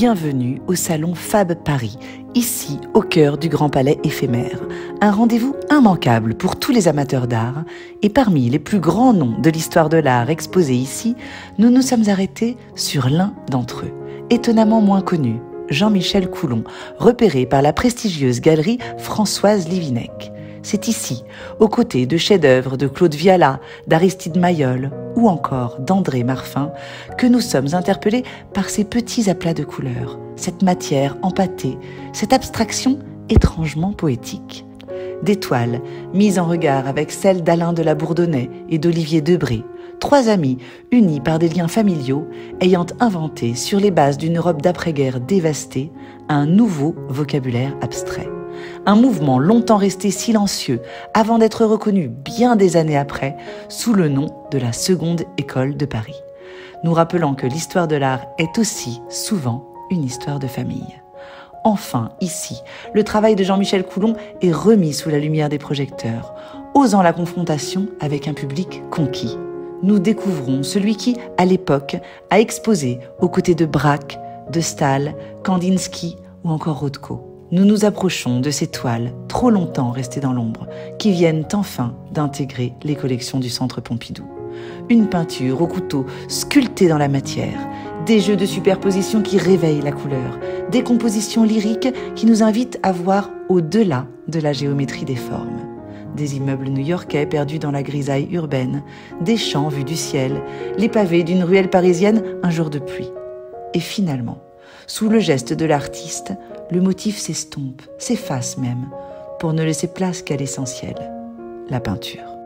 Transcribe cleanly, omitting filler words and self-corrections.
bienvenue au salon Fab Paris, ici au cœur du Grand Palais éphémère. Un rendez-vous immanquable pour tous les amateurs d'art et parmi les plus grands noms de l'histoire de l'art exposés ici, nous nous sommes arrêtés sur l'un d'entre eux, étonnamment moins connu, Jean-Michel Coulon, repéré par la prestigieuse galerie Françoise Livinec. C'est ici, aux côtés de chefs-d'œuvre de Claude Viala, d'Aristide Maillol ou encore d'André Marfin, que nous sommes interpellés par ces petits aplats de couleurs, cette matière empâtée, cette abstraction étrangement poétique. Des toiles mises en regard avec celles d'Alain de la Bourdonnais et d'Olivier Debré, trois amis unis par des liens familiaux ayant inventé sur les bases d'une Europe d'après-guerre dévastée un nouveau vocabulaire abstrait. Un mouvement longtemps resté silencieux avant d'être reconnu bien des années après sous le nom de la Seconde École de Paris. Nous rappelant que l'histoire de l'art est aussi souvent une histoire de famille. Enfin, ici, le travail de Jean-Michel Coulon est remis sous la lumière des projecteurs, osant la confrontation avec un public conquis. Nous découvrons celui qui, à l'époque, a exposé aux côtés de Braque, de Stahl, Kandinsky ou encore Rothko. Nous nous approchons de ces toiles, trop longtemps restées dans l'ombre, qui viennent enfin d'intégrer les collections du Centre Pompidou. Une peinture au couteau sculptée dans la matière, des jeux de superposition qui réveillent la couleur, des compositions lyriques qui nous invitent à voir au-delà de la géométrie des formes. Des immeubles new-yorkais perdus dans la grisaille urbaine, des champs vus du ciel, les pavés d'une ruelle parisienne un jour de pluie. Et finalement, sous le geste de l'artiste, le motif s'estompe, s'efface même, pour ne laisser place qu'à l'essentiel, la peinture.